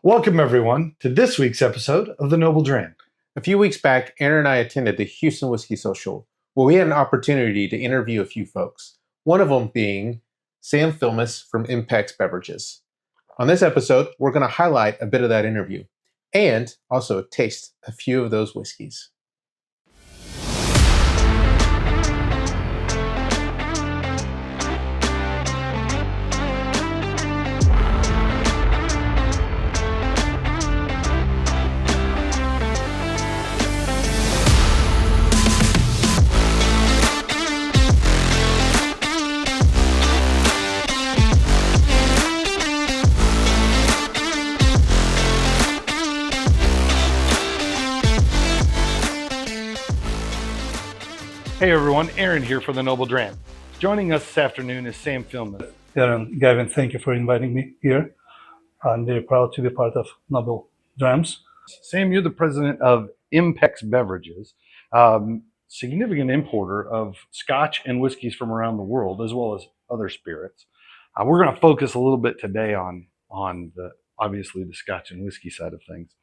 Welcome, everyone, to this week's episode of the Noble Dram. A few weeks back, Aaron and I attended the Houston Whiskey Social, where we had an opportunity to interview a few folks, one of them being Sam Filmus from Impex Beverages. On this episode, we're going to highlight a bit of that interview and also taste a few of those whiskeys. Hey, everyone. Aaron here for the Noble Dram. Joining us this afternoon is Sam Filmus. Aaron, Gavin, thank you for inviting me here. I'm very proud to be part of Noble Drams. Sam, you're the president of Impex Beverages, significant importer of scotch and whiskeys from around the world, as well as other spirits. We're going to focus a little bit today on obviously the scotch and whiskey side of things.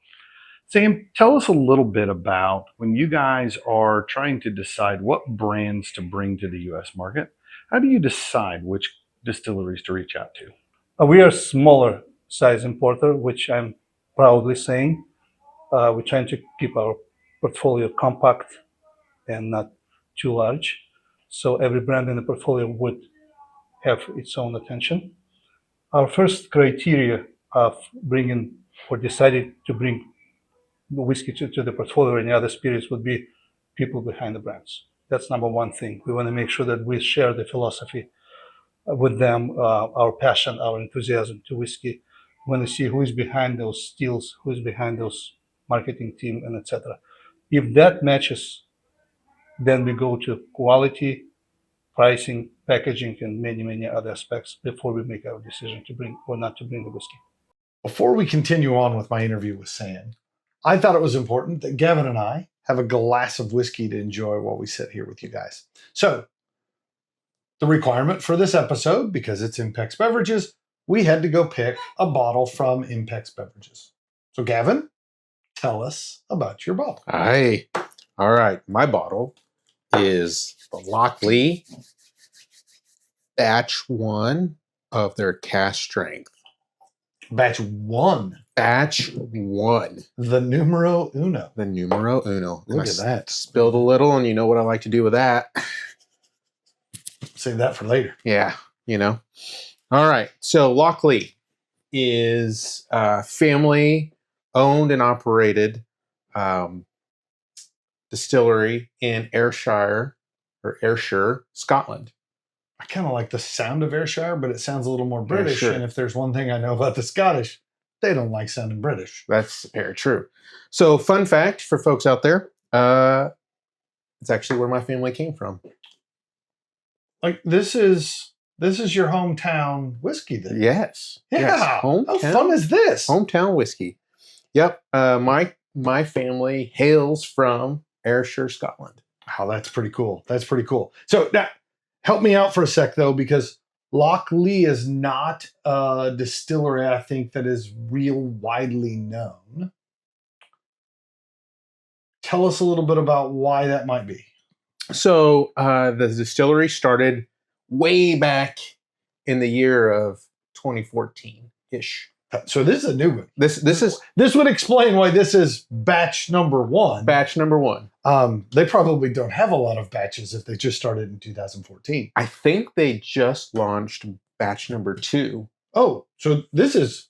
Sam, tell us a little bit about when you guys are trying to decide what brands to bring to the U.S. market. How do you decide which distilleries to reach out to? We are a smaller size importer, which I'm proudly saying. We're trying to keep our portfolio compact and not too large. So every brand in the portfolio would have its own attention. Our first criteria of bringing or deciding to bring whiskey to the portfolio or any other spirits would be people behind the brands. That's number one thing. We want to make sure that we share the philosophy with them, our passion, our enthusiasm to whiskey. We want to see who is behind those stills, who is behind those marketing team, and etc. If that matches, then we go to quality, pricing, packaging, and many, many other aspects before we make our decision to bring or not to bring the whiskey. Before we continue on with my interview with Sam, I thought it was important that Gavin and I have a glass of whiskey to enjoy while we sit here with you guys. So, the requirement for this episode, because it's Impex Beverages, we had to go pick a bottle from Impex Beverages. So, Gavin, tell us about your bottle. All right. My bottle is the Lochlea Batch 1 of their Cask strength. Batch 1. Batch 1. The numero uno. The numero uno. Look at that. Spilled a little, and you know what I like to do with that. Save that for later. Yeah, you know. All right. So Lochlea is a family-owned and operated distillery in Ayrshire, Scotland. I kind of like the sound of Ayrshire, but it sounds a little more British. Ayrshire. And if there's one thing I know about the Scottish, they don't like sounding British. That's very true. So, fun fact for folks out there, it's actually where my family came from. Like this is your hometown whiskey, then? Yes. Yeah. Yes. How fun is this? Hometown whiskey. Yep. My family hails from Ayrshire, Scotland. Oh, that's pretty cool. That's pretty cool. So now, help me out for a sec, though, because Lochlea is not a distillery, I think, that is real widely known. Tell us a little bit about why that might be. So the distillery started way back in the year of 2014-ish. So this is a new one. This would explain why this is batch number 1. Batch number 1. They probably don't have a lot of batches if they just started in 2014. I think they just launched batch number 2. Oh, so this is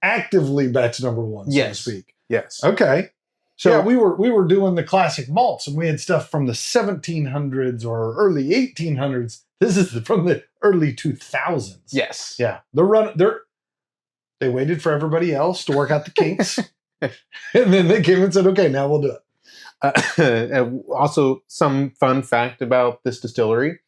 actively batch number 1, so to speak. Yes. Okay. So Yeah, we were doing the classic malts, and we had stuff from the 1700s or early 1800s. This is from the early 2000s. Yes. Yeah. They waited for everybody else to work out the kinks, and then they came and said, "Okay, now we'll do it." Also, some fun fact about this distillery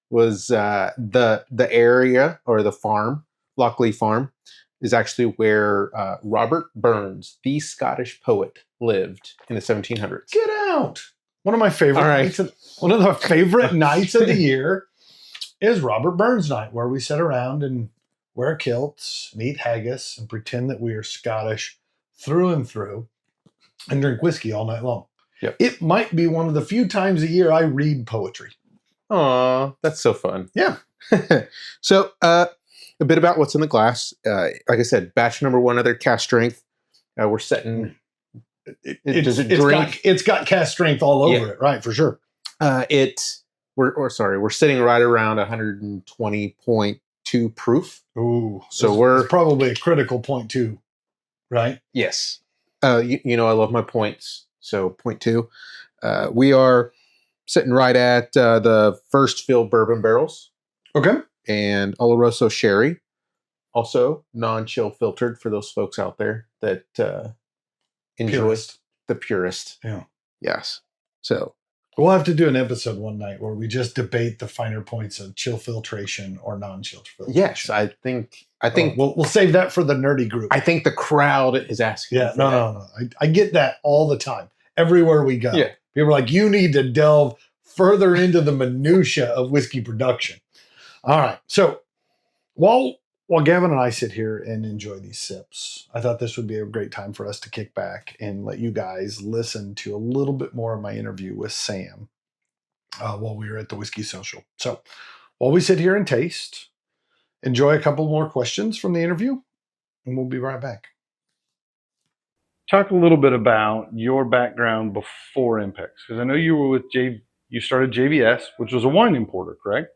was the area or the farm, Lochlea Farm, is actually where Robert Burns, the Scottish poet, lived in the 1700s. Get out! One of my favorite nights. One of the favorite nights of the year is Robert Burns night, where we sit around and wear kilts, and eat haggis, and pretend that we are Scottish through and through, and drink whiskey all night long. Yep. It might be one of the few times a year I read poetry. Aw, that's so fun. Yeah. So, a bit about what's in the glass. Like I said, batch number 1 of their cask strength. We're setting. Does it drink? It's got cask strength all over it, right? For sure. We're sitting right around 120.2 proof. Ooh, so it's probably a critical point too, right? Yes. You know I love my points. So 0.2. We are sitting right at the first fill bourbon barrels. Okay. And Oloroso sherry, also non-chill filtered for those folks out there that enjoy the purest. Yeah. Yes. So we'll have to do an episode one night where we just debate the finer points of chill filtration or non-chill filtration. Yes, I think we'll save that for the nerdy group. I think the crowd is asking. Yeah, no. I get that all the time. Everywhere we go. Yeah. People are like, you need to delve further into the minutia of whiskey production. All right. So while Gavin and I sit here and enjoy these sips, I thought this would be a great time for us to kick back and let you guys listen to a little bit more of my interview with Sam while we were at the Whiskey Social. So while we sit here and taste, enjoy a couple more questions from the interview, and we'll be right back. Talk a little bit about your background before Impex, because I know you were with you started JVS, which was a wine importer, correct?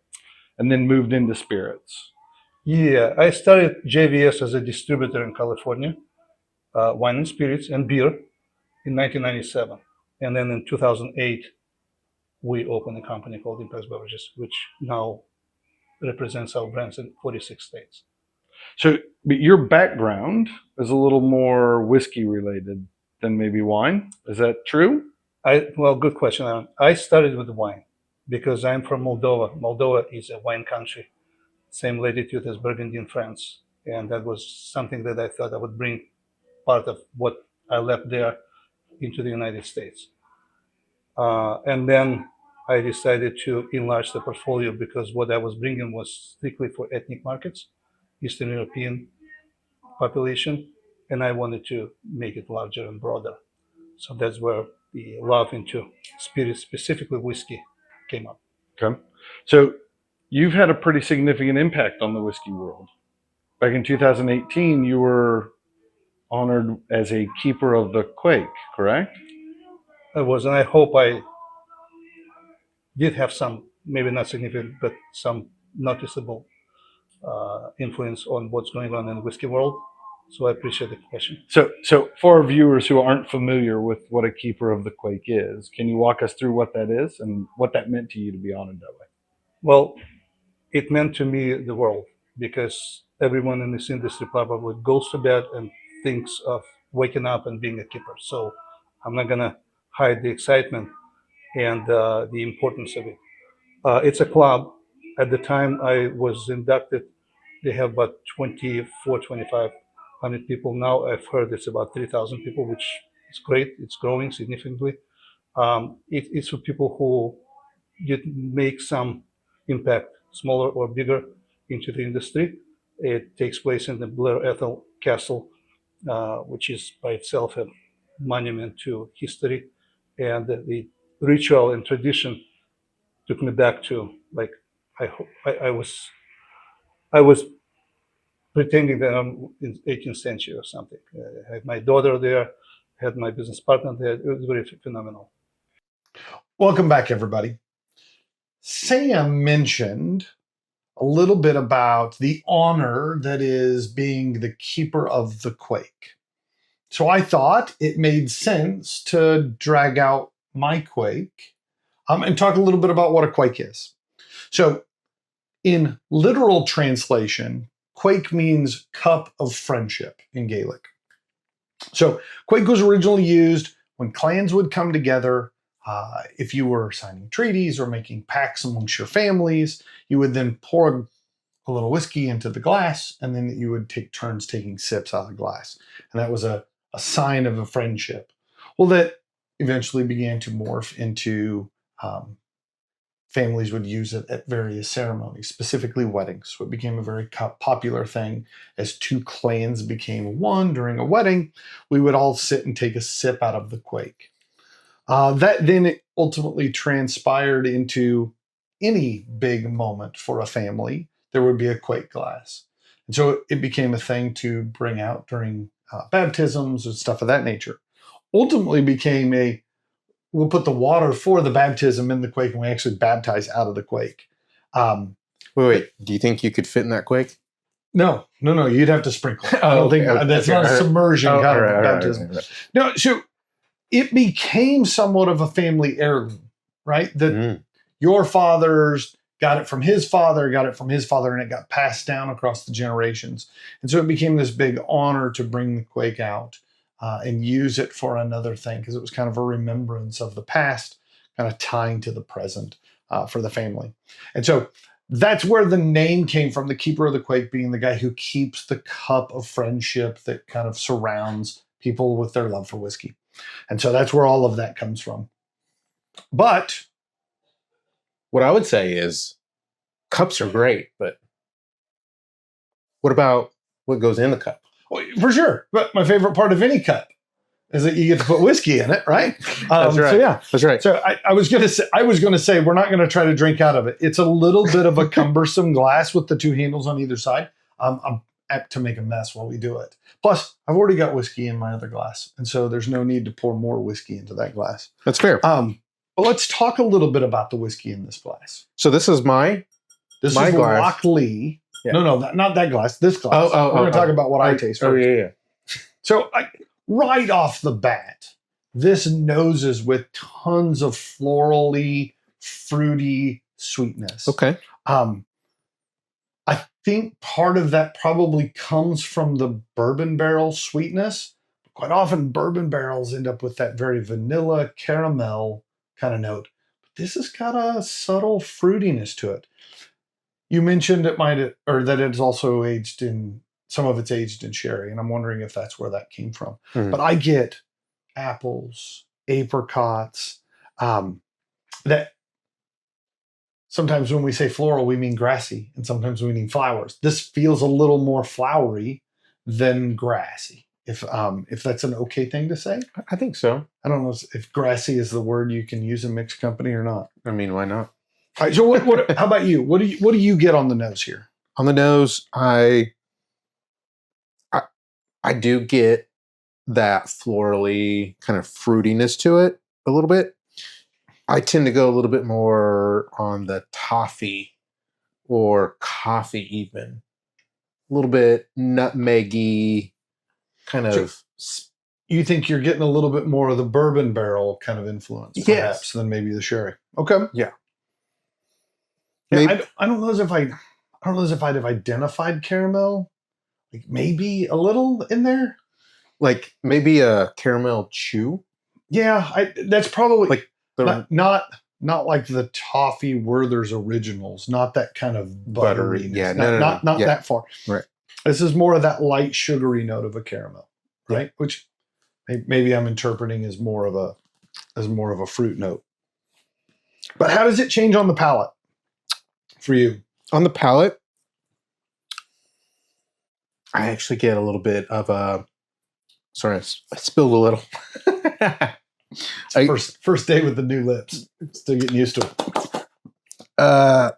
And then moved into spirits. Yeah, I started JVS as a distributor in California, wine and spirits and beer in 1997. And then in 2008, we opened a company called Impex Beverages, which now represents our brands in 46 states. So, but your background is a little more whiskey related than maybe wine. Is that true? Well, good question, Aaron. I started with wine because I'm from Moldova. Moldova is a wine country, same latitude as Burgundy in France. And that was something that I thought I would bring part of what I left there into the United States. And then I decided to enlarge the portfolio because what I was bringing was strictly for ethnic markets, Eastern European population, and I wanted to make it larger and broader. So that's where the love into spirits, specifically whiskey, came up. Okay. So you've had a pretty significant impact on the whiskey world. Back in 2018, you were honored as a keeper of the Quake, correct? I was, and I hope I did have some, maybe not significant, but some noticeable influence on what's going on in the whiskey world. So I appreciate the question. So for our viewers who aren't familiar with what a keeper of the Quake is, can you walk us through what that is and what that meant to you to be honored that way? Well, it meant to me the world, because everyone in this industry probably goes to bed and thinks of waking up and being a keeper. So I'm not going to hide the excitement and the importance of it. It's a club. At the time I was inducted, they have about 2,500 people. Now I've heard it's about 3,000 people, which is great. It's growing significantly. It's for people who did make some impact, smaller or bigger, into the industry. It takes place in the Blair Ethel Castle, which is by itself a monument to history. And the ritual and tradition took me back to, like, I was pretending that I'm in 18th century or something. I had my daughter there, had my business partner there. It was very phenomenal. Welcome back, everybody. Sam mentioned a little bit about the honor that is being the keeper of the Quake. So I thought it made sense to drag out my Quake and talk a little bit about what a Quake is. So in literal translation, Quake means cup of friendship in Gaelic. So Quake was originally used when clans would come together. If you were signing treaties or making pacts amongst your families, you would then pour a little whiskey into the glass, and then you would take turns taking sips out of the glass. And that was a sign of a friendship. Well, that eventually began to morph into families would use it at various ceremonies, specifically weddings. So it became a very popular thing. As two clans became one during a wedding, we would all sit and take a sip out of the quake. That then ultimately transpired into any big moment for a family. There would be a quake glass. And so it became a thing to bring out during baptisms and stuff of that nature. Ultimately became we'll put the water for the baptism in the quake, and we actually baptize out of the quake. Wait. Do you think you could fit in that quake? No. You'd have to sprinkle. I don't think that's not a submersion kind of baptism. Right. No, so it became somewhat of a family heirloom, right? That your fathers got it from his father, and it got passed down across the generations. And so it became this big honor to bring the quake out and use it for another thing, because it was kind of a remembrance of the past, kind of tying to the present for the family. And so that's where the name came from, the keeper of the quake being the guy who keeps the cup of friendship that kind of surrounds people with their love for whiskey. And so that's where all of that comes from. But what I would say is cups are great, but what about what goes in the cup? Well, for sure. But my favorite part of any cup is that you get to put whiskey in it, right? That's right. So yeah, that's right. So I was going to say we're not going to try to drink out of it. It's a little bit of a cumbersome glass with the two handles on either side. I'm apt to make a mess while we do it. Plus, I've already got whiskey in my other glass, and so there's no need to pour more whiskey into that glass. That's fair. But let's talk a little bit about the whiskey in this glass. So this is my glass. Lochlea. Yeah. No, not that glass. This glass. We're going to talk about what I taste first. Yeah. So right off the bat, this noses with tons of florally, fruity sweetness. Okay. I think part of that probably comes from the bourbon barrel sweetness. Quite often, bourbon barrels end up with that very vanilla caramel kind of note. But this has got a subtle fruitiness to it. You mentioned that it's also aged in, some of it's aged in sherry, and I'm wondering if that's where that came from. Mm-hmm. But I get apples, apricots, that sometimes when we say floral, we mean grassy, and sometimes we mean flowers. This feels a little more flowery than grassy, if that's an okay thing to say. I think so. I don't know if grassy is the word you can use in mixed company or not. I mean, why not? All right, so what how about you? What do you get on the nose here? On the nose, I do get that florally kind of fruitiness to it a little bit. I tend to go a little bit more on the toffee or coffee even. A little bit nutmeggy kind of. You think you're getting a little bit more of the bourbon barrel kind of influence, perhaps, than maybe the sherry. Okay. Yeah. Yeah, I don't know as if I'd have identified caramel. Like maybe a little in there. Like maybe a caramel chew. Yeah, that's probably like not like the toffee Werther's Originals, not that kind of buttery. Yeah, not that far. Right. This is more of that light sugary note of a caramel, right? Yeah. Which maybe I'm interpreting as more of a fruit note. But how does it change on the palate for you? On the palate, I actually get a little bit of a. Sorry, I spilled a little. First day with the new lips. Still getting used to it. I'll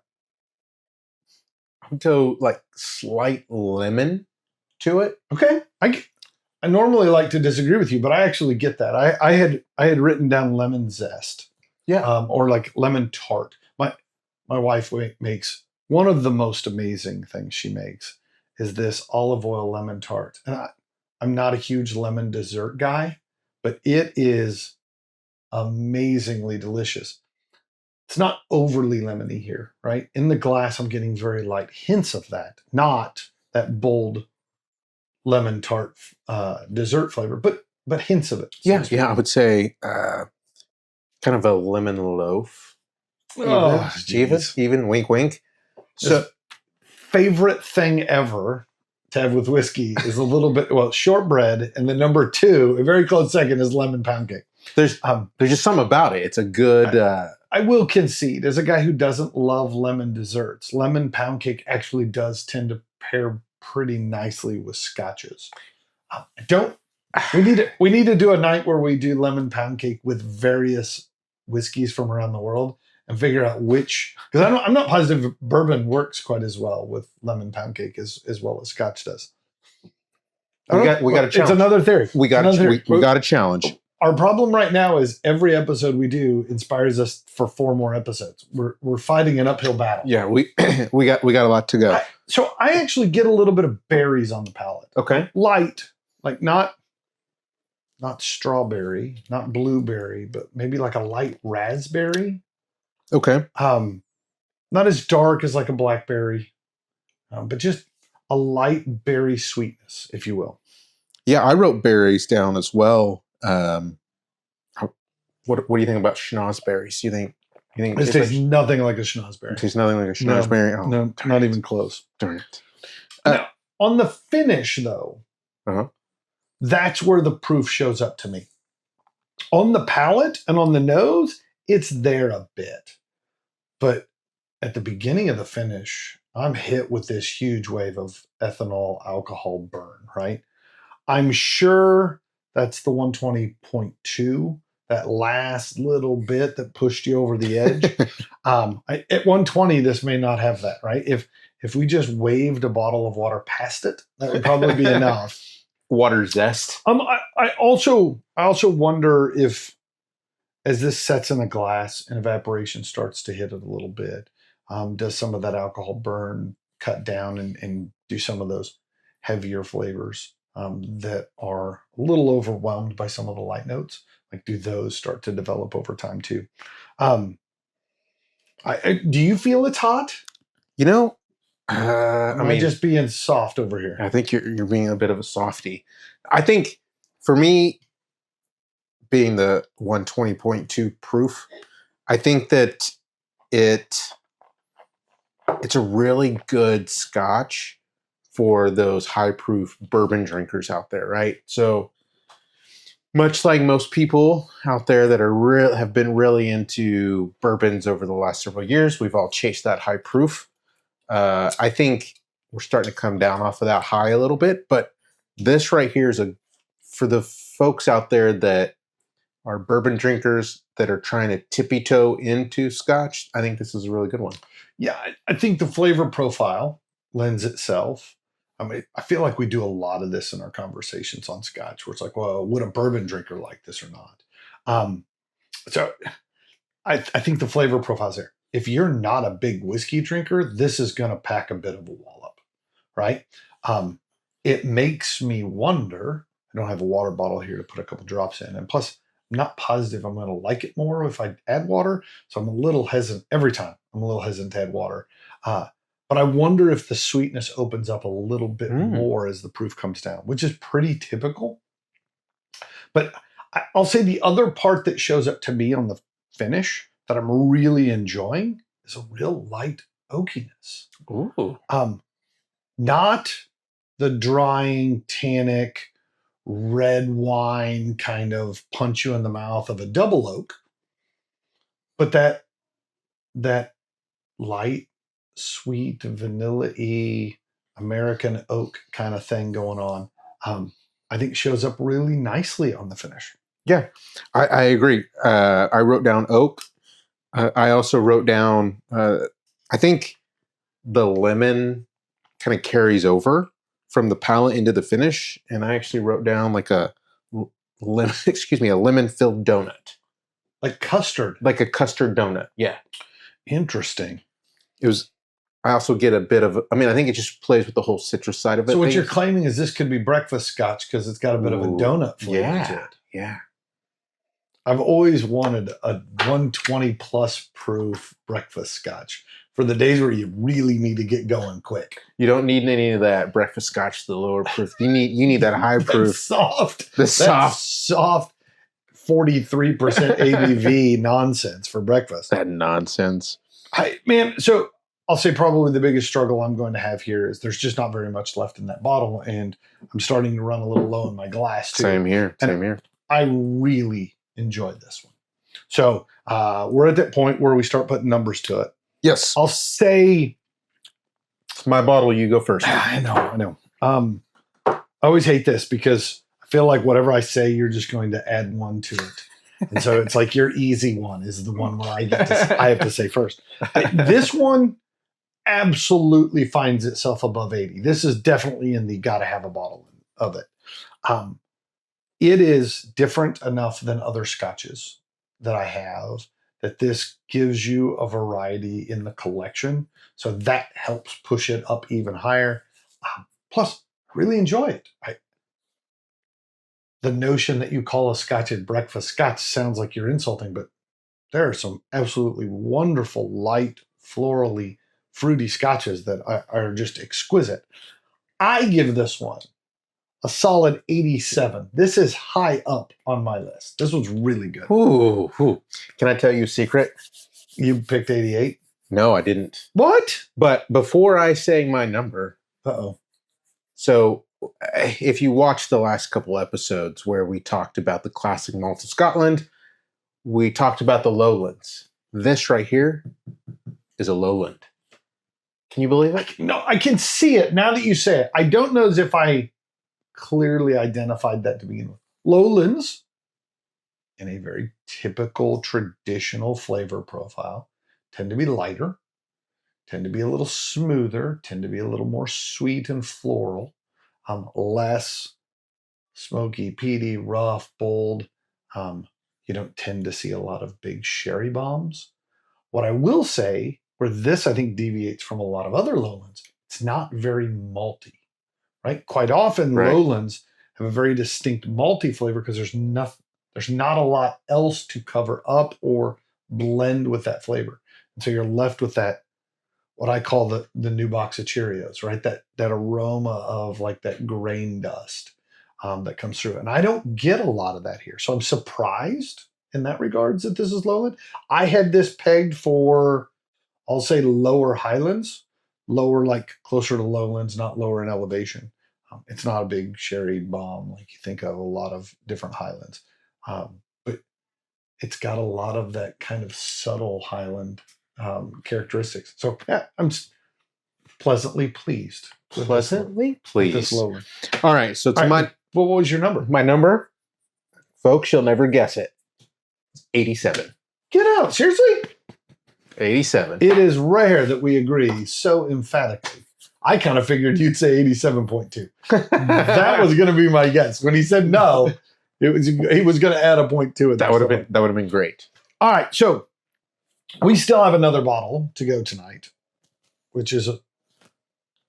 go like slight lemon to it. Okay, I normally like to disagree with you, but I actually get that. I had written down lemon zest. Yeah. Or like lemon tart. My wife makes one of the most amazing things she makes is this olive oil lemon tart. And I'm not a huge lemon dessert guy, but it is amazingly delicious. It's not overly lemony here, right? In the glass, I'm getting very light hints of that, not that bold lemon tart dessert flavor, but hints of it. Yeah, I would say kind of a lemon loaf. Even wink, wink. So, favorite thing ever to have with whiskey is a little bit, shortbread, and then number 2, a very close second, is lemon pound cake. There's just something about it. It's a good I will concede, as a guy who doesn't love lemon desserts, lemon pound cake actually does tend to pair pretty nicely with scotches. I don't. We need to do a night where we do lemon pound cake with various whiskeys from around the world and figure out which. Because I'm not positive bourbon works quite as well with lemon pound cake as well as scotch does. We got a challenge. It's another theory. We got a challenge. Our problem right now is every episode we do inspires us for 4 more episodes. We're fighting an uphill battle. Yeah, we got a lot to go. So I actually get a little bit of berries on the palate. Okay. Light, like not strawberry, not blueberry, but maybe like a light raspberry. Okay. Not as dark as like a blackberry, but just a light berry sweetness, if you will. Yeah, I wrote berries down as well. What do you think about schnozberries? You think It tastes nothing like a schnozberry. It tastes nothing like a schnozberry? No, not even close. Darn it. Now, on the finish, though, that's where the proof shows up to me. On the palate and on the nose, it's there a bit. But at the beginning of the finish, I'm hit with this huge wave of ethanol alcohol burn, right? I'm sure that's the 120.2, that last little bit that pushed you over the edge. At 120, this may not have that, right? If we just waved a bottle of water past it, that would probably be enough. Water zest. I also wonder if, as this sets in a glass and evaporation starts to hit it a little bit, does some of that alcohol burn cut down and do some of those heavier flavors that are a little overwhelmed by some of the light notes? Like, do those start to develop over time too? Do you feel it's hot? You know, Am I just being soft over here? I think you're being a bit of a softie. I think for me, being the 120.2 proof, I think that it's a really good scotch for those high proof bourbon drinkers out there, right? So much like most people out there that are have been really into bourbons over the last several years, we've all chased that high proof. I think we're starting to come down off of that high a little bit, but this right here is for the folks out there that are bourbon drinkers that are trying to tippy toe into scotch. I think this is a really good one. Yeah, I think the flavor profile lends itself. I mean, I feel like we do a lot of this in our conversations on scotch, where it's like, well, would a bourbon drinker like this or not? So I think the flavor profile's there. If you're not a big whiskey drinker, this is going to pack a bit of a wallop, right? It makes me wonder. I don't have a water bottle here to put a couple drops in. And plus, I'm not positive I'm going to like it more if I add water. So I'm a little hesitant every time. I'm a little hesitant to add water. But I wonder if the sweetness opens up a little bit more as the proof comes down, which is pretty typical. But I'll say the other part that shows up to me on the finish that I'm really enjoying is a real light oakiness. Ooh. Not the drying, tannic, red wine kind of punch you in the mouth of a double oak, but that light, sweet, vanilla-y American oak kind of thing going on. I think shows up really nicely on the finish. Yeah, I agree. I wrote down oak. I also wrote down, I think the lemon kind of carries over from the palate into the finish. And I actually wrote down like a lemon, a lemon-filled donut. Like custard. Like a custard donut, yeah. Interesting. I also get a bit of, I think it just plays with the whole citrus side of it. So what you're claiming is this could be breakfast scotch because it's got a bit of a donut flavor to it. Yeah. I've always wanted a 120 plus proof breakfast scotch for the days where you really need to get going quick. You don't need any of that breakfast scotch, the lower proof. You need that high proof. soft 43% ABV nonsense for breakfast. That nonsense. So I'll say probably the biggest struggle I'm going to have here is there's just not very much left in that bottle, and I'm starting to run a little low in my glass too. Same here. I really enjoyed this one. So we're at that point where we start putting numbers to it. Yes. I'll say, It's my bottle. You go first. I know. I always hate this because I feel like whatever I say, you're just going to add one to it. And so it's like your easy one is the one where I have to say first. This one absolutely finds itself above 80. This is definitely in the gotta have a bottle of it. It is different enough than other scotches that I have that this gives you a variety in the collection. So that helps push it up even higher. Plus, really enjoy it. The notion that you call a scotch at breakfast scotch sounds like you're insulting, but there are some absolutely wonderful, light, florally, fruity scotches that are just exquisite. I give this one a solid 87. This is high up on my list. This was really good. Ooh. Can I tell you a secret? You picked 88? No, I didn't. What? But before I say my number, Uh-oh. so if you watch the last couple episodes where we talked about the classic malt of Scotland, we talked about the lowlands. This right here is a lowland. Can you believe it? No, I can see it now that you say it. I don't know as if I clearly identified that to begin with. Lowlands, in a very typical traditional flavor profile, tend to be lighter, tend to be a little smoother, tend to be a little more sweet and floral, less smoky, peaty, rough, bold. You don't tend to see a lot of big sherry bombs. What I will say, where this I think deviates from a lot of other lowlands, it's not very malty. Right? Quite often, Right. lowlands have a very distinct malty flavor because there's not a lot else to cover up or blend with that flavor. And so you're left with that, what I call the new box of Cheerios, right? That aroma of like that grain dust that comes through. And I don't get a lot of that here. So I'm surprised in that regards that this is lowland. I had this pegged for, I'll say lower highlands. Lower, like closer to lowlands, not lower in elevation. It's not a big sherry bomb like you think of a lot of different highlands, but it's got a lot of that kind of subtle highland characteristics. So yeah, I'm pleasantly pleased. Pleasantly With pleased. this lowland. All right, so it's All right, what was your number? my number. Folks, you'll never guess it. 87. Get out! Seriously? 87. It is rare that we agree so emphatically. I kind of figured you'd say 87.2. That was going to be my guess. When he said no, he was going to add a point to it. That would have been great. All right, so we still have another bottle to go tonight, which is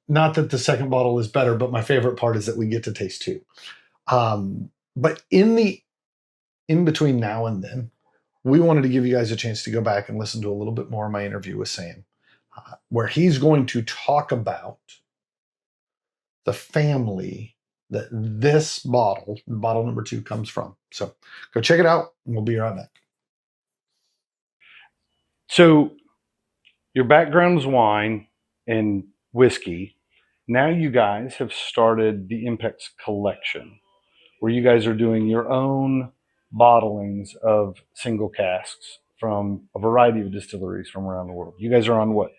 not that the second bottle is better, but my favorite part is that we get to taste two. But in between now and then, we wanted to give you guys a chance to go back and listen to a little bit more of my interview with Sam, where he's going to talk about the family that this bottle number 2, comes from. So go check it out, and we'll be right back. So your background is wine and whiskey. Now you guys have started the Impex collection, where you guys are doing your own bottlings of single casks from a variety of distilleries from around the world. You guys are on what?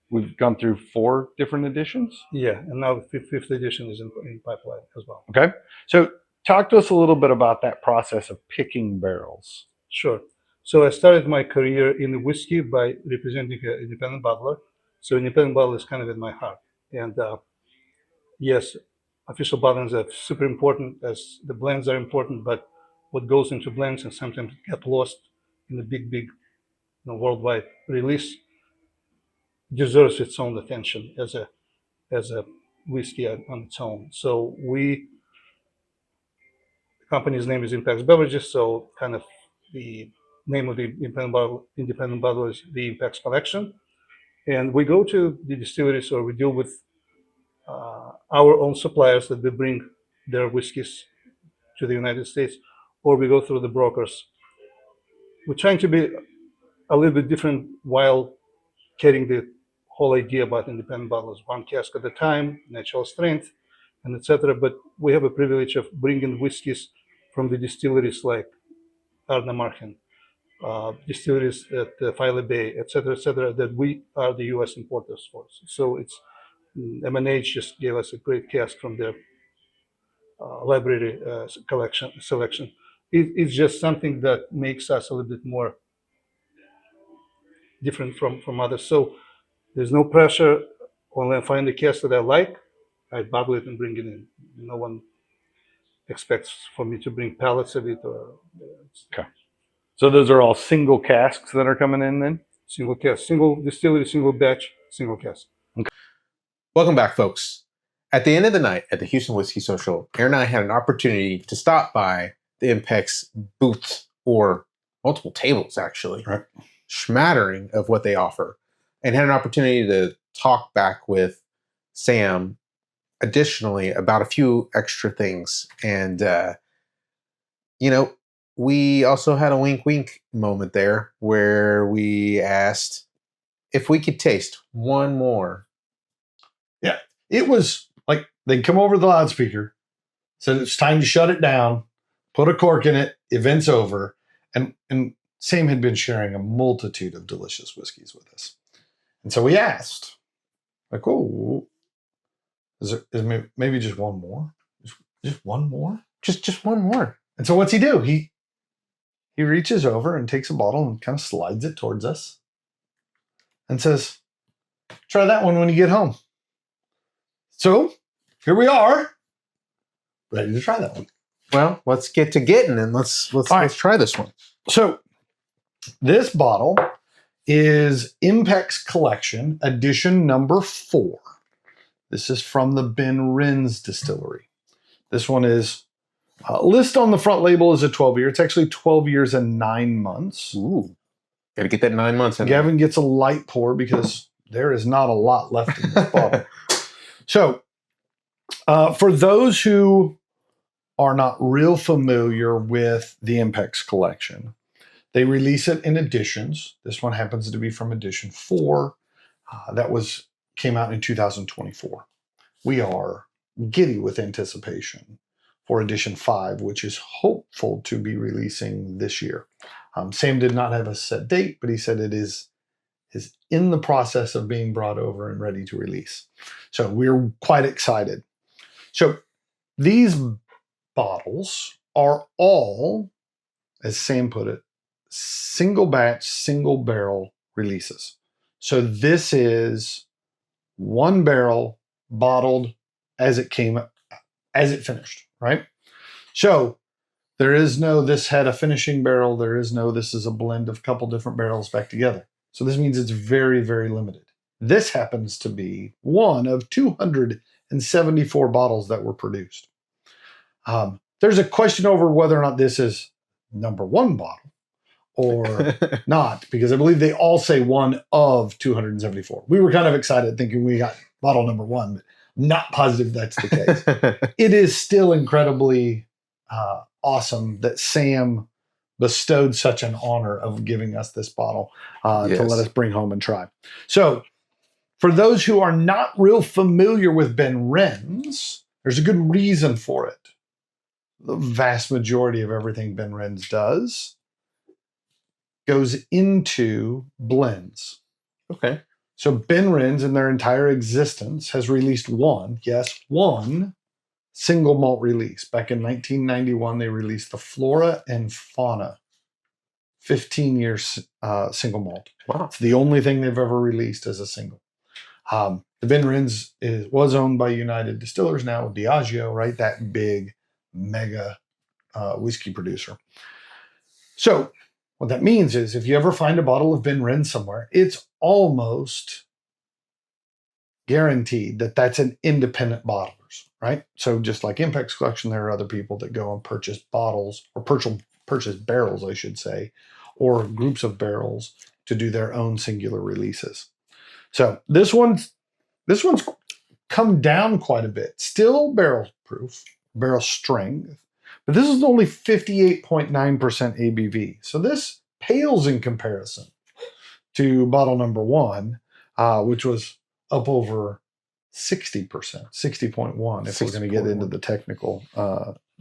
We've gone through 4 different editions? Yeah, and now the fifth edition is in pipeline as well. Okay. So talk to us a little bit about that process of picking barrels. Sure. So I started my career in the whiskey by representing an independent bottler. So independent bottle is kind of in my heart. And yes, official bottlings are super important, as the blends are important, but what goes into blends and sometimes get lost in the big worldwide release deserves its own attention as a whiskey on its own. So the company's name is Impex Beverages, so kind of the name of the independent bottle is the Impex Collection. And we go to the distilleries, or we deal with our own suppliers that they bring their whiskeys to the United States, or we go through the brokers. We're trying to be a little bit different while carrying the whole idea about independent bottlers, one cask at a time, natural strength, and etc. But we have a privilege of bringing whiskeys from the distilleries like Ardnamurchan, distilleries at Filey Bay, et cetera, that we are the U.S. importers for. So it's M&H just gave us a great cask from their library selection. It's just something that makes us a little bit more different from others. So there's no pressure. Only I find the cask that I like, I bottle it and bring it in. No one expects for me to bring pallets of it or Okay. So those are all single casks that are coming in then? single cask, single distillery, single batch, single cask. Welcome back, folks. At the end of the night at the Houston Whiskey Social, Aaron and I had an opportunity to stop by the Impex booth, or multiple tables, actually. Right. Smattering of what they offer, and had an opportunity to talk back with Sam additionally about a few extra things. And, we also had a wink wink moment there where we asked if we could taste one more. Yeah. It was like they'd come over the loudspeaker, said it's time to shut it down, put a cork in it, event's over. And Sam had been sharing a multitude of delicious whiskeys with us. And so we asked, like, oh, is maybe just one more? Just one more? Just one more. And so what's he do? He reaches over and takes a bottle and kind of slides it towards us and says, try that one when you get home. So here we are, ready to try that one. Well, let's get to getting, and let's try this one. So this bottle is Impex Collection Edition number 4. This is from the Benrinnes distillery. This one is listed on the front label as a 12-year. It's actually 12 years and 9 months. Ooh, got to get that 9 months in. Gavin gets a light pour because there is not a lot left in this bottle. So for those who are not real familiar with the Impex Collection, they release it in editions. This one happens to be from edition 4. Came out in 2024. We are giddy with anticipation for edition 5, which is hopeful to be releasing this year. Sam did not have a set date, but he said it is in the process of being brought over and ready to release. So we're quite excited. So these bottles are all, as Sam put it, single batch, single barrel releases. So this is one barrel bottled as it finished, right? So there is no, this had a finishing barrel. There is no, this is a blend of a couple different barrels back together. So this means it's very, very limited. This happens to be one of 274 bottles that were produced. There's a question over whether or not this is number 1 bottle or not, because I believe they all say one of 274. We were kind of excited thinking we got bottle number 1, but not positive that's the case. It is still incredibly awesome that Sam bestowed such an honor of giving us this bottle to let us bring home and try. So for those who are not real familiar with Benrinnes, there's a good reason for it. The vast majority of everything Benrinnes does goes into blends. Okay. So Benrinnes, in their entire existence, has released one single malt release. Back in 1991, they released the Flora and Fauna 15 years single malt. Wow. It's the only thing they've ever released as a single. The Benrinnes was owned by United Distillers, now Diageo, right? That big, mega whiskey producer. So what that means is if you ever find a bottle of Benrinnes somewhere, it's almost guaranteed that that's an independent bottlers, right? So just like Impex Collection, there are other people that go and purchase bottles or purchase barrels, I should say, or groups of barrels to do their own singular releases. So this one's come down quite a bit. Still barrel proof, barrel strength, but this is only 58.9% ABV. So this pales in comparison to bottle number 1, which was up over 60%, 60.1 if we're going to get into the technical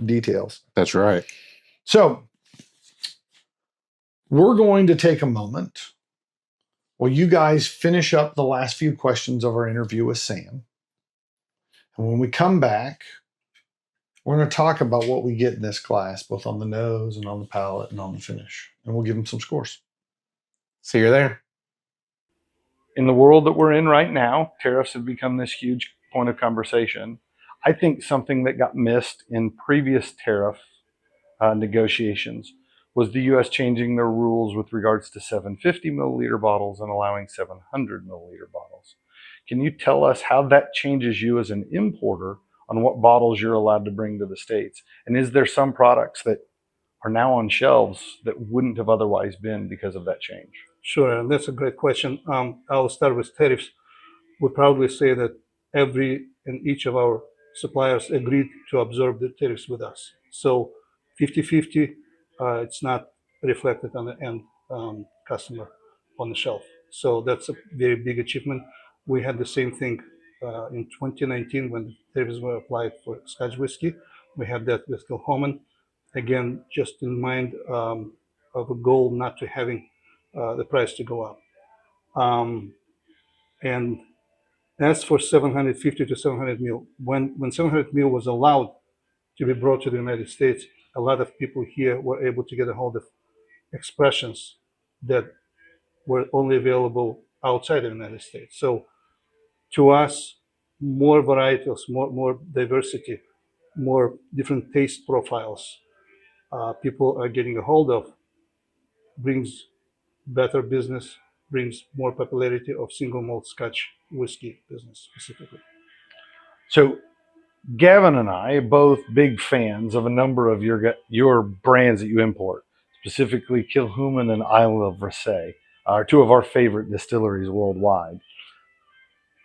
details. That's right. So We're going to take a moment while you guys finish up the last few questions of our interview with Sam. And when we come back, we're going to talk about what we get in this glass, both on the nose and on the palate and on the finish. And we'll give them some scores. See you there. In the world that we're in right now, tariffs have become this huge point of conversation. I think something that got missed in previous tariff negotiations was the U.S. changing their rules with regards to 750 milliliter bottles and allowing 700 milliliter bottles. Can you tell us how that changes you as an importer on what bottles you're allowed to bring to the States? And is there some products that are now on shelves that wouldn't have otherwise been because of that change? Sure, and that's a great question. I'll start with tariffs. We'll probably say that every and each of our suppliers agreed to absorb the tariffs with us. So 50-50, it's not reflected on the end customer on the shelf. So that's a very big achievement. We had the same thing in 2019 when the tariffs were applied for Scotch whiskey. We had that with Kilchoman. Again, just in mind of a goal not to having the price to go up. And as for 750 to 700 mil, when 700 mil was allowed to be brought to the United States, a lot of people here were able to get a hold of expressions that were only available outside the United States. So to us, more varietals, more diversity, more different taste profiles people are getting a hold of brings better business, brings more popularity of single malt Scotch whiskey business specifically. So Gavin and I are both big fans of a number of your brands that you import, specifically Kilchoman and Isle of Rassay, are two of our favorite distilleries worldwide.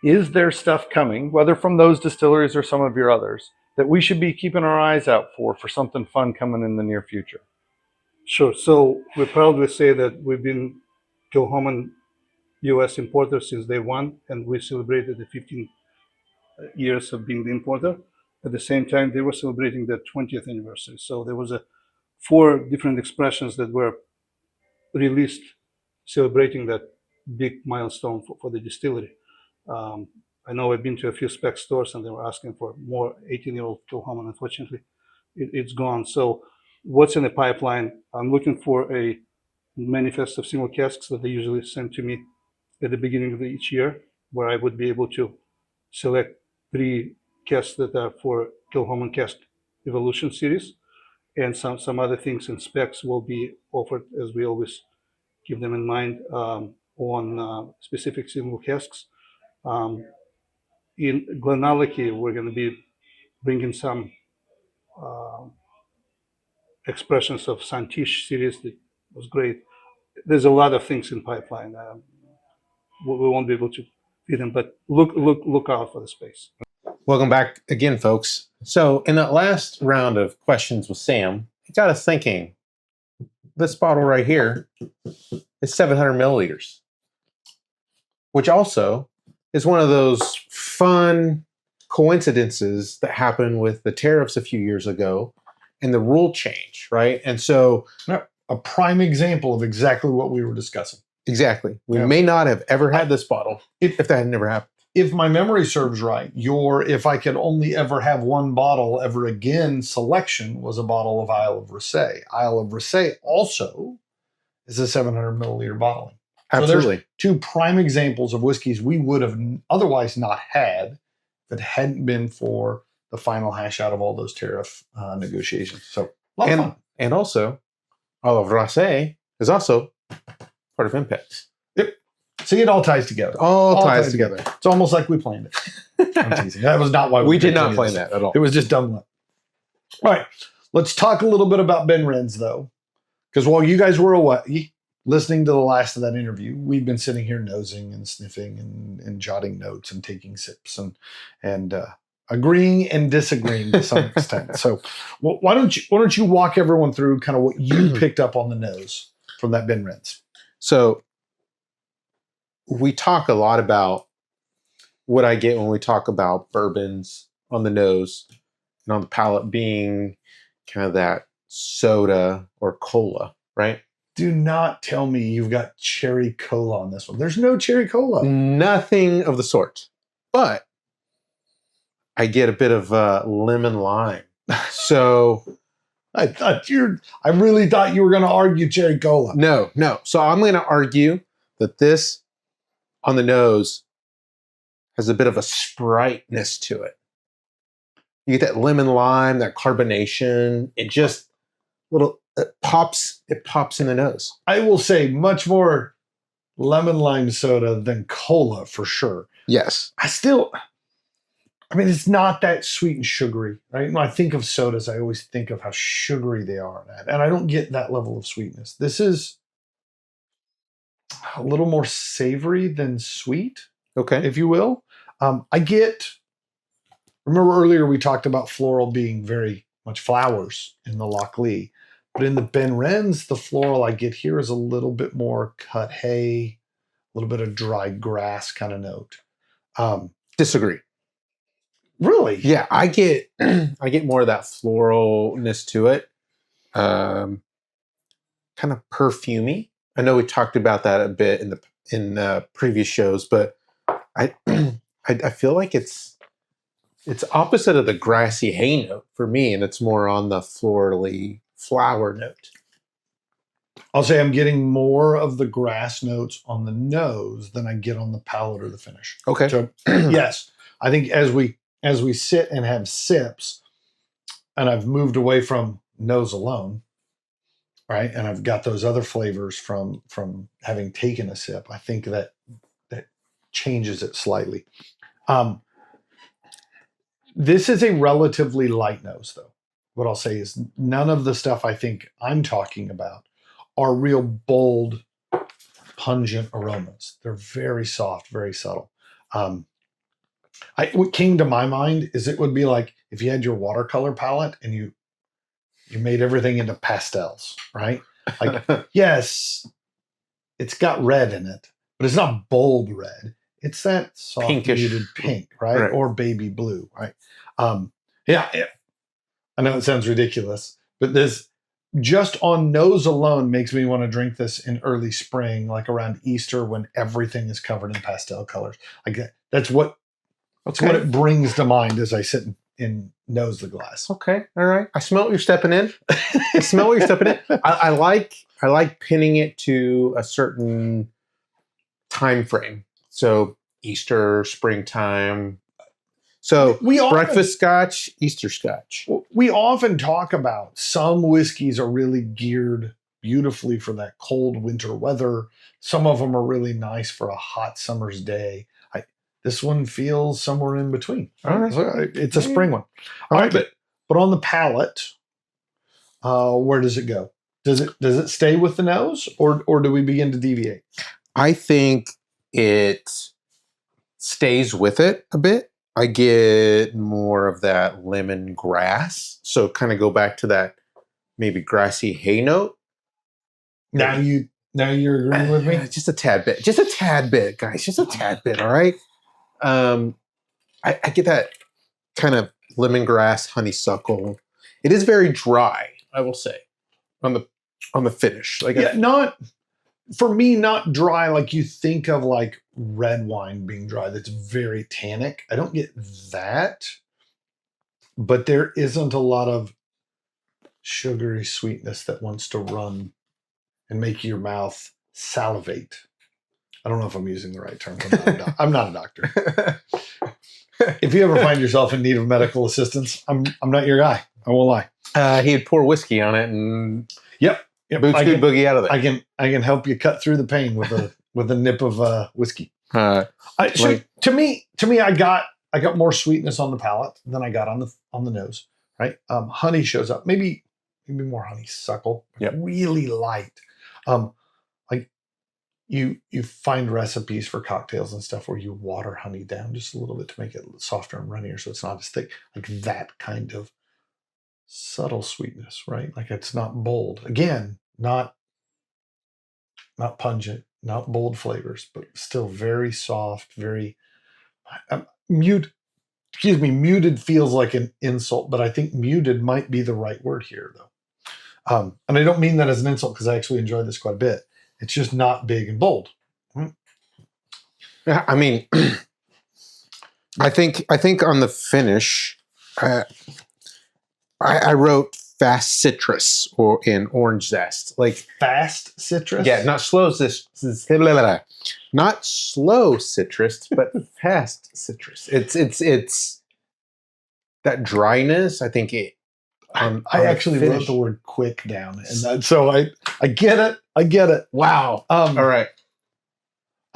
Is there stuff coming, whether from those distilleries or some of your others, that we should be keeping our eyes out for something fun coming in the near future? Sure. So we proudly say that we've been Kilchoman U.S. importer since day one, and we celebrated the 15 years of being the importer. At the same time, they were celebrating their 20th anniversary. So there was 4 different expressions that were released celebrating that big milestone for the distillery. I know I've been to a few spec stores and they were asking for more 18-year-old Kilchoman. Unfortunately, it's gone. So what's in the pipeline? I'm looking for a manifest of single casks that they usually send to me at the beginning of each year, where I would be able to select 3 casks that are for Kilchoman Cask Evolution series, and some other things and specs will be offered, as we always keep them in mind, on specific single casks. In Glenallachie, we're going to be bringing some expressions of Santish series that was great. There's a lot of things in pipeline. We won't be able to feed them, but look out for the space. Welcome back again, folks. So in that last round of questions with Sam, it got us thinking, this bottle right here is 700 milliliters, which also is one of those fun coincidences that happened with the tariffs a few years ago and the rule change, right? And so a prime example of exactly what we were discussing. Exactly. We may not have ever had this bottle if that had never happened. If my memory serves right, if I could only ever have one bottle ever again selection was a bottle of Isle of Rassay. Isle of Rassay also is a 700 milliliter bottling. Absolutely. So there's 2 prime examples of whiskeys we would have otherwise not had if it hadn't been for the final hash out of all those tariff negotiations. So a lot of fun. And also, Isle of Rassay is also part of Impex. Yep. See, it all ties together. All ties together. It's almost like we planned it. I'm teasing. That was not why we did not plan that at all. It was just dumb luck. All right. Let's talk a little bit about Benrinnes, though. Because while you guys were away, listening to the last of that interview, we've been sitting here nosing and sniffing and jotting notes and taking sips and agreeing and disagreeing to some extent. So why don't you walk everyone through kind of what you picked up on the nose from that Benrinnes? So we talk a lot about what I get when we talk about bourbons on the nose and on the palate being kind of that soda or cola, right? Do not tell me you've got cherry cola on this one. There's no cherry cola. Nothing of the sort. But I get a bit of lemon lime. So I really thought you were going to argue cherry cola. no. So I'm going to argue that this on the nose has a bit of a spriteness to it. You get that lemon lime, that carbonation. It just it pops in the nose. I will say much more lemon lime soda than cola for sure. Yes. It's not that sweet and sugary, right? When I think of sodas, I always think of how sugary they are. And I don't get that level of sweetness. This is a little more savory than sweet, Okay. if you will. Remember earlier we talked about floral being very much flowers in the Lochlea. But in the Benrinnes, the floral I get here is a little bit more cut hay, a little bit of dried grass kind of note. Disagree. Really? Yeah, I get more of that floralness to it. Kind of perfumey. I know we talked about that a bit in previous shows, but I feel like it's opposite of the grassy hay note for me, and it's more on the florally flower note. I'll say I'm getting more of the grass notes on the nose than I get on the palate or the finish. Okay. So yes, I think as we sit and have sips, and I've moved away from nose alone, right? And I've got those other flavors from having taken a sip. I think that changes it slightly. This is a relatively light nose, though. What I'll say is none of the stuff I think I'm talking about are real bold, pungent aromas. They're very soft, very subtle. What came to my mind is it would be like if you had your watercolor palette and you made everything into pastels, right? Like, yes, it's got red in it, but it's not bold red. It's that soft, Pinkish. muted pink, right? Or baby blue, right? Yeah. I know it sounds ridiculous, but this just on nose alone makes me want to drink this in early spring, like around Easter when everything is covered in pastel colors. Like that's what it brings to mind as I sit and nose the glass. Okay, all right. I smell what you're stepping in. I like pinning it to a certain time frame. So Easter, springtime. So breakfast scotch, Easter scotch. We often talk about some whiskeys are really geared beautifully for that cold winter weather. Some of them are really nice for a hot summer's day. This one feels somewhere in between. All right. So it's a spring one. All right, but on the palate, where does it go? Does it stay with the nose, or do we begin to deviate? I think it stays with it a bit. I get more of that lemon grass. So kind of go back to that maybe grassy hay note. Now you're agreeing with me? Just a tad bit, guys. Just a tad bit, all right? I get that kind of lemongrass, honeysuckle. It is very dry, I will say, on the finish. Not for me, not dry like you think of like red wine being dry. That's very tannic. I don't get that, but there isn't a lot of sugary sweetness that wants to run and make your mouth salivate. I don't know if I'm using the right term. I'm not a doctor. If you ever find yourself in need of medical assistance, I'm not your guy. I won't lie. He'd pour whiskey on it and yep. Boots good boogie out of there. I can help you cut through the pain with a nip of whiskey. To me, I got more sweetness on the palate than I got on the nose. Right, honey shows up. Maybe more honeysuckle. Yep. Really light. Like you find recipes for cocktails and stuff where you water honey down just a little bit to make it softer and runnier, so it's not as thick. Like that kind of subtle sweetness, right? Like it's not bold. Again, not pungent, not bold flavors, but still very soft, very muted feels like an insult, but I think muted might be the right word here, though. And I don't mean that as an insult because I actually enjoy this quite a bit. It's just not big and bold. Yeah, I mean, I think on the finish, I wrote fast citrus or in orange zest, like Fast citrus? yeah, not slow not slow citrus, but fast citrus. It's that dryness. I think it. I actually wrote the word quick down, and so I get it. I get it. Wow. All right.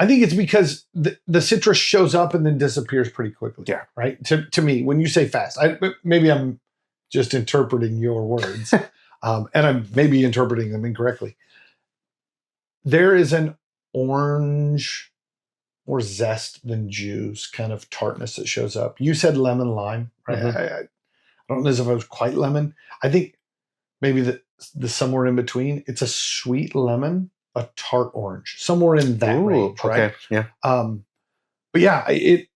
I think it's because the citrus shows up and then disappears pretty quickly. Yeah. Right. To me, when you say fast, maybe I'm just interpreting your words, and I'm maybe interpreting them incorrectly. There is an orange, more zest than juice kind of tartness that shows up. You said lemon lime, right? Mhm. I don't know if it was quite lemon. I think maybe the somewhere in between. It's a sweet lemon, a tart orange, somewhere in that range, right? Okay. Yeah. But yeah, it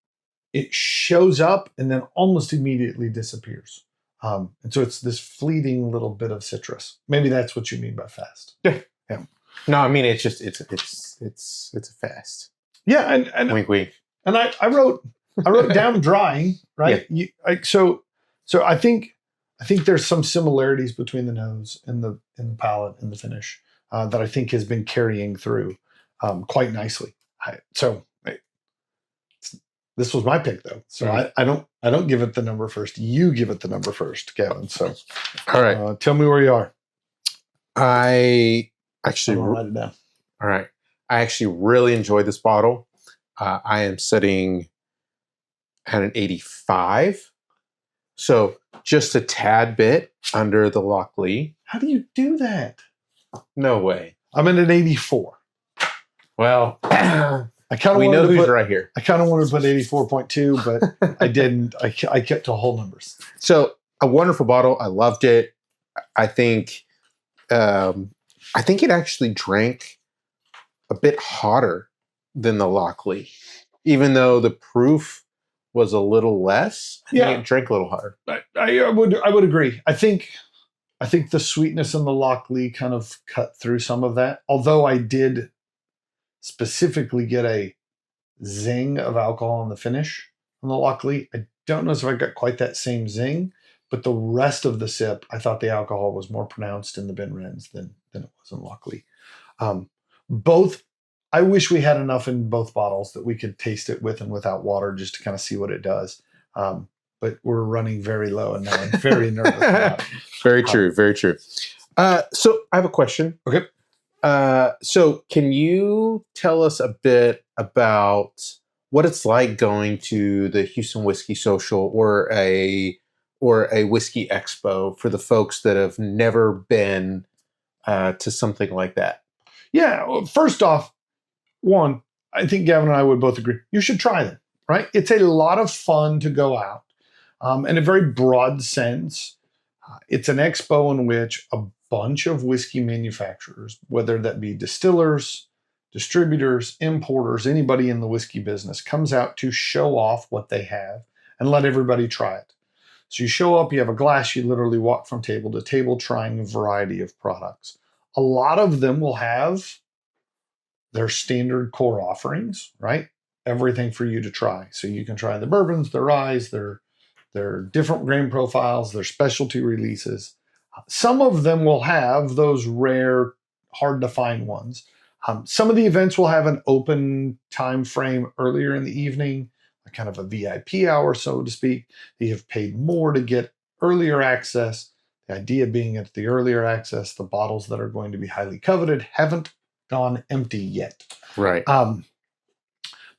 shows up and then almost immediately disappears. And so it's this fleeting little bit of citrus. Maybe that's what you mean by fast. Yeah. Yeah. No, I mean it's just it's a fast. Yeah, and Wink, wink. And I wrote down drying, right? Yeah. So I think there's some similarities between the nose and the palate and the finish that I think has been carrying through quite nicely. This was my pick though, so I don't give it the number first. You give it the number first, Gavin. So all right, tell me where you are. I actually write it down. All right. I actually really enjoyed this bottle. I am sitting at an 85. So just a tad bit under the Lochlea. How do you do that? No way. I'm at an 84. Well, we know who's right here. I kind of wanted to put 84.2, but I didn't. I kept to whole numbers. So a wonderful bottle. I loved it. I think it actually drank a bit hotter than the Lochlea, even though the proof was a little less. I think it drank a little hotter. I would agree. I think the sweetness in the Lochlea kind of cut through some of that. Although I did specifically get a zing of alcohol in the finish on the Lochlea. I don't know if I got quite that same zing, but the rest of the sip, I thought the alcohol was more pronounced in the Benrinnes than it was in Lochlea. Both, I wish we had enough in both bottles that we could taste it with and without water just to kind of see what it does. But we're running very low, and now I'm very nervous about it. Very true. Very true. So I have a question. Okay. So can you tell us a bit about what it's like going to the Houston Whiskey Social or a whiskey expo for the folks that have never been to something like that? Yeah. Well, first off, one, I think Gavin and I would both agree. You should try them, right? It's a lot of fun to go out. In a very broad sense, it's an expo in which a bunch of whiskey manufacturers, whether that be distillers, distributors, importers, anybody in the whiskey business, comes out to show off what they have and let everybody try it. So you show up, you have a glass, you literally walk from table to table trying a variety of products. A lot of them will have their standard core offerings, right? Everything for you to try. So you can try the bourbons, their ryes, their different grain profiles, their specialty releases. Some of them will have those rare, hard to find ones. Some of the events will have an open time frame earlier in the evening, a kind of a VIP hour, so to speak. You have paid more to get earlier access. The idea being at the earlier access, the bottles that are going to be highly coveted haven't gone empty yet. Right.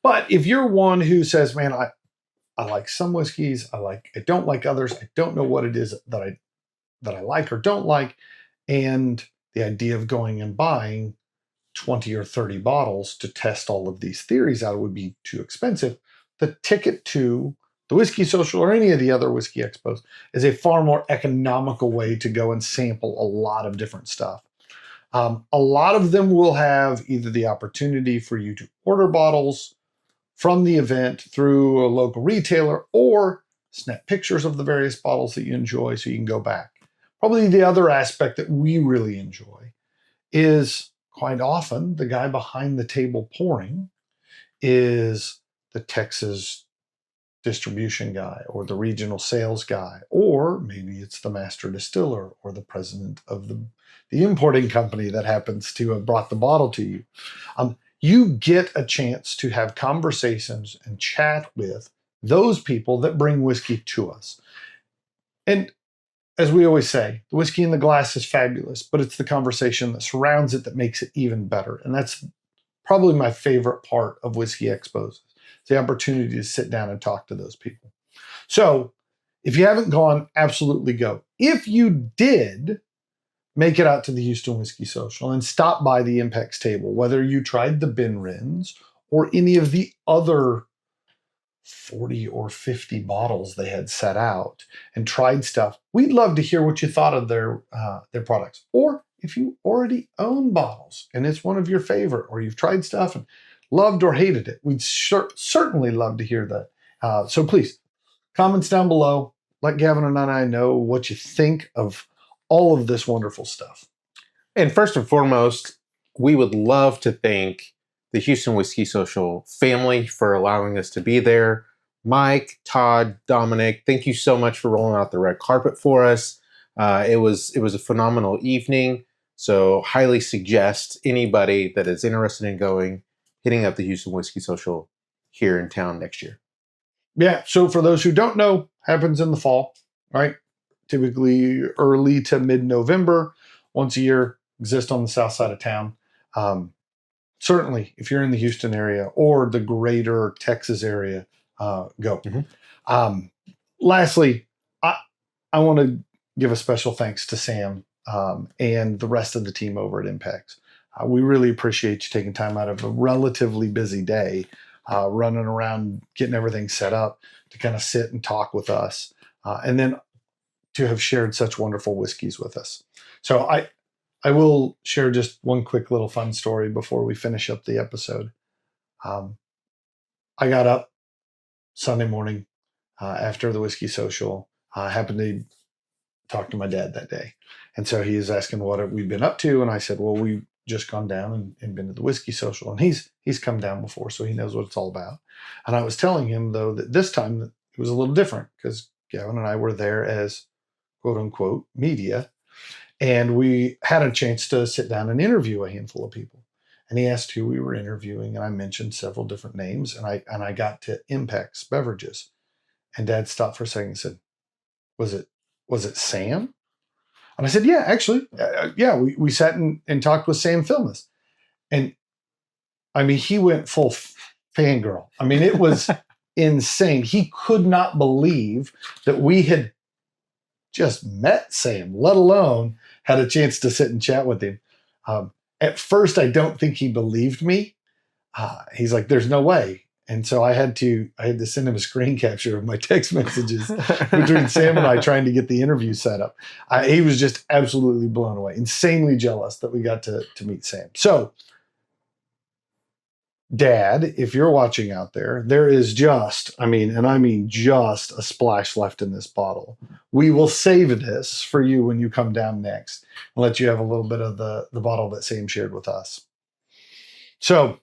But if you're one who says, man, I like some whiskeys, I don't like others, I don't know what it is that I like or don't like, and the idea of going and buying 20 or 30 bottles to test all of these theories out would be too expensive. The ticket to the Whiskey Social or any of the other whiskey expos is a far more economical way to go and sample a lot of different stuff. A lot of them will have either the opportunity for you to order bottles from the event through a local retailer or snap pictures of the various bottles that you enjoy so you can go back. probably the other aspect that we really enjoy is quite often the guy behind the table pouring is the Texas distribution guy or the regional sales guy, or maybe it's the master distiller or the president of the importing company that happens to have brought the bottle to you. You get a chance to have conversations and chat with those people that bring whiskey to us. And as we always say, the whiskey in the glass is fabulous, but it's the conversation that surrounds it that makes it even better. And that's probably my favorite part of Whiskey Expos, the opportunity to sit down and talk to those people. So if you haven't gone, absolutely go. If you did make it out to the Houston Whiskey Social and stop by the Impex table, whether you tried the Benrinnes or any of the other 40 or 50 bottles they had set out and tried stuff, we'd love to hear what you thought of their products. Or if you already own bottles and it's one of your favorite, or you've tried stuff and loved or hated it, we'd certainly love to hear that. So please, comments down below. Let Gavin and I know what you think of all of this wonderful stuff. And first and foremost, we would love to thank the Houston Whiskey Social family for allowing us to be there. Mike, Todd, Dominic, thank you so much for rolling out the red carpet for us. It was a phenomenal evening. So highly suggest anybody that is interested in going, hitting up the Houston Whiskey Social here in town next year. Yeah, so for those who don't know, happens in the fall, right? Typically early to mid-November, once a year, exist on the south side of town. Certainly, if you're in the Houston area or the greater Texas area, go. Mm-hmm. Lastly, I want to give a special thanks to Sam and the rest of the team over at Impex. We really appreciate you taking time out of a relatively busy day, running around, getting everything set up to kind of sit and talk with us, and then to have shared such wonderful whiskeys with us. So I will share just one quick little fun story before we finish up the episode. I got up Sunday morning after the Whiskey Social. I happened to talk to my dad that day. And so he is asking what we've been up to. And I said, well, we've just gone down and been to the Whiskey Social. And he's come down before, so he knows what it's all about. And I was telling him, though, that this time it was a little different because Gavin and I were there as quote unquote media. And we had a chance to sit down and interview a handful of people. And he asked who we were interviewing, and I mentioned several different names, and I got to Impex Beverages. And Dad stopped for a second and said, was it Sam? And I said, yeah, actually, yeah, we sat and talked with Sam Filmus. And I mean, he went full fangirl. I mean, it was insane. He could not believe that we had just met Sam, let alone had a chance to sit and chat with him. At first, I don't think he believed me. He's like, there's no way. And so I had to send him a screen capture of my text messages between Sam and I trying to get the interview set up. He was just absolutely blown away, insanely jealous that we got to meet Sam. So, Dad, if you're watching out there, there is just, I mean just a splash left in this bottle. We will save this for you when you come down next and let you have a little bit of the bottle that Sam shared with us. So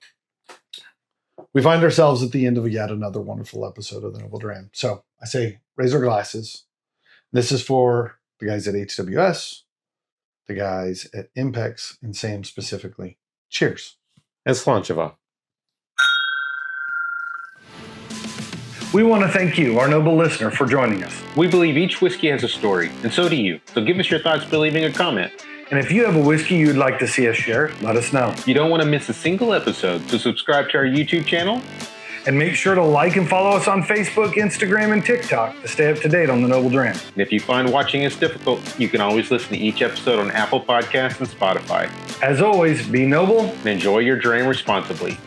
we find ourselves at the end of yet another wonderful episode of the Noble Dram. So I say, raise our glasses. This is for the guys at HWS, the guys at Impex, and Sam specifically. Cheers. And Slancheva. We want to thank you, our noble listener, for joining us. We believe each whiskey has a story, and so do you. So give us your thoughts by leaving a comment. And if you have a whiskey you'd like to see us share, let us know. You don't want to miss a single episode, so subscribe to our YouTube channel. And make sure to like and follow us on Facebook, Instagram, and TikTok to stay up to date on the Noble Dram. And if you find watching us difficult, you can always listen to each episode on Apple Podcasts and Spotify. As always, be noble and enjoy your dram responsibly.